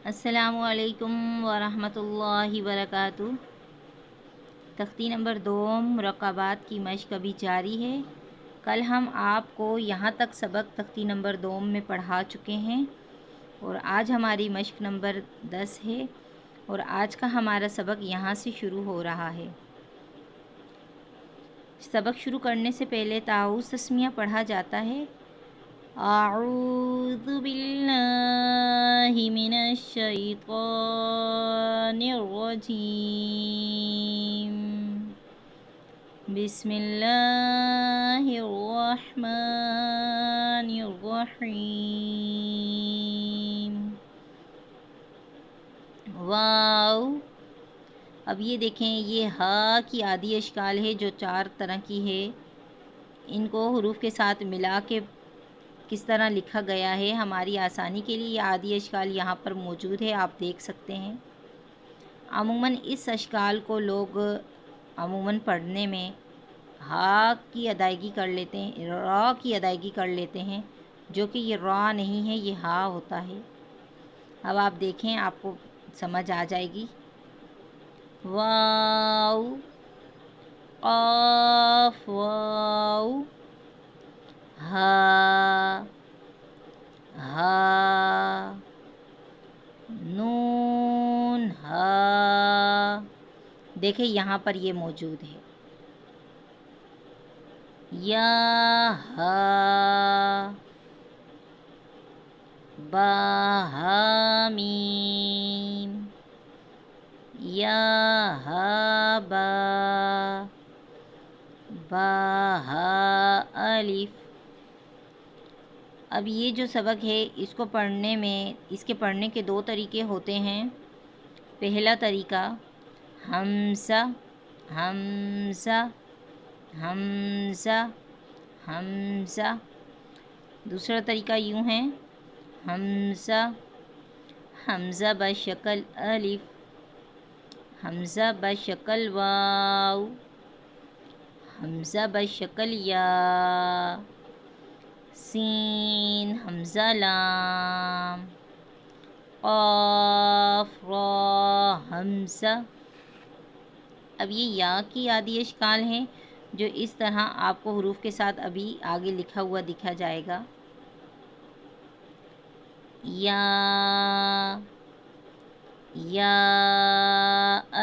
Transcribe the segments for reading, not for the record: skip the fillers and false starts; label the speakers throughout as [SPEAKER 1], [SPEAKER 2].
[SPEAKER 1] السلام علیکم ورحمۃ اللہ وبرکاتہ۔ تختی نمبر 2 مرکبات کی مشق ابھی جاری ہے۔ کل ہم آپ کو یہاں تک سبق تختی نمبر 2 میں پڑھا چکے ہیں اور آج ہماری مشق نمبر 10 ہے اور آج کا ہمارا سبق یہاں سے شروع ہو رہا ہے۔ سبق شروع کرنے سے پہلے تعوذ تسمیہ پڑھا جاتا ہے۔ اعوذ باللہ من الشیطان الرجیم، بسم اللہ الرحمن الرحیم۔ واو، اب یہ دیکھیں، یہ ہا کی آدھی اشکال ہے جو 4 طرح کی ہے۔ ان کو حروف کے ساتھ ملا کے کس طرح لکھا گیا ہے ہماری آسانی کے لیے یہ آدھی اشکال یہاں پر موجود ہے، آپ دیکھ سکتے ہیں۔ عموماً اس اشکال کو لوگ عموماً پڑھنے میں ہا کی ادائیگی کر لیتے ہیں، را کی ادائیگی کر لیتے ہیں، جو کہ یہ را نہیں ہے، یہ ہا ہوتا ہے۔ اب آپ دیکھیں، آپ کو سمجھ آ جائے گی۔ واو، قاف، واو، ہا، ہا، نون، ہا، دیکھیں یہاں پر یہ موجود ہے۔ یا، ہا، با، ہا، میم، یا، ہا، با، با، ہا، الف۔ اب یہ جو سبق ہے اس کو پڑھنے میں، اس کے پڑھنے کے 2 طریقے ہوتے ہیں۔ پہلا طریقہ ہمزہ، ہمزہ، ہمزہ، ہمزہ۔ دوسرا طریقہ یوں ہے، حمزہ، حمزہ بشکل الف، حمزہ بشکل واو، حمزہ بشکل یا، سین، حمزہ لام، قاف، را، حمزہ۔ اب یہ یا کی آدھی اشکال ہے جو اس طرح آپ کو حروف کے ساتھ ابھی آگے لکھا ہوا دکھا جائے گا۔ یا، یا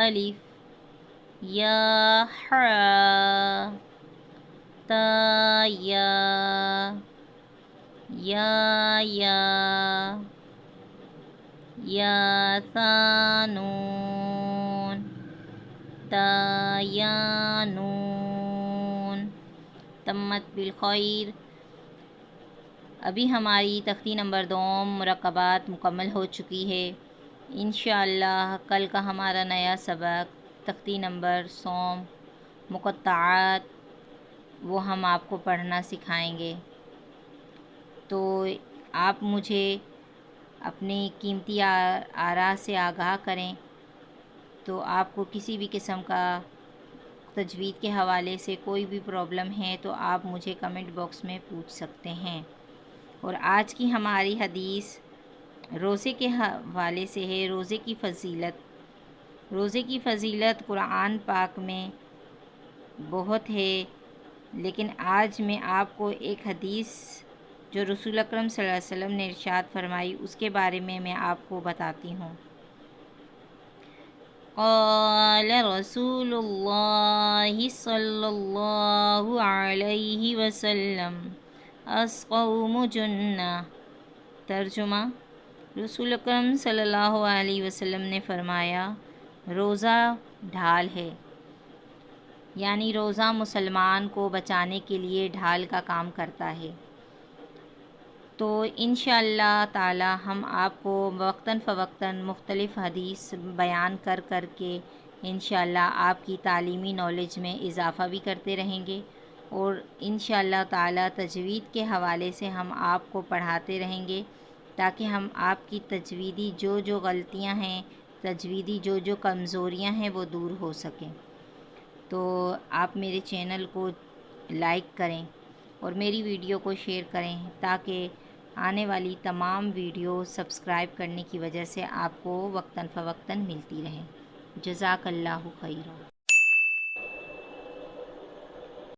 [SPEAKER 1] الف، یا حا، تا، یا، یا، یا ثا، نون، تا، یا، نون، تمت بالخیر۔ ابھی ہماری تختی نمبر 2 مرکبات مکمل ہو چکی ہے۔ انشاءاللہ کل کا ہمارا نیا سبق تختی نمبر 100 مقطعات، وہ ہم آپ کو پڑھنا سکھائیں گے۔ تو آپ مجھے اپنی قیمتی آراء سے آگاہ کریں۔ تو آپ کو کسی بھی قسم کا تجوید کے حوالے سے کوئی بھی پرابلم ہے تو آپ مجھے کمنٹ باکس میں پوچھ سکتے ہیں۔ اور آج کی ہماری حدیث روزے کے حوالے سے ہے، روزے کی فضیلت۔ روزے کی فضیلت قرآن پاک میں بہت ہے، لیکن آج میں آپ کو ایک حدیث جو رسول اکرم صلی اللہ علیہ وسلم نے ارشاد فرمائی اس کے بارے میں آپ کو بتاتی ہوں۔ قال رسول اللہ صلی اللہ علیہ وسلم الصوم جنہ۔ ترجمہ، رسول اکرم صلی اللہ علیہ وسلم نے فرمایا روزہ ڈھال ہے، یعنی روزہ مسلمان کو بچانے کے لیے ڈھال کا کام کرتا ہے۔ تو انشاءاللہ تعالی ہم آپ کو وقتاً فوقتاً مختلف حدیث بیان کر کے انشاءاللہ آپ کی تعلیمی نالج میں اضافہ بھی کرتے رہیں گے، اور انشاءاللہ تعالی تجوید کے حوالے سے ہم آپ کو پڑھاتے رہیں گے تاکہ ہم آپ کی تجویدی جو غلطیاں ہیں، تجویدی جو کمزوریاں ہیں وہ دور ہو سکیں۔ تو آپ میرے چینل کو لائک کریں اور میری ویڈیو کو شیئر کریں تاکہ آنے والی تمام ویڈیو سبسکرائب کرنے کی وجہ سے آپ کو وقتاً فوقتاً ملتی رہیں۔ جزاک اللہ خیرہ۔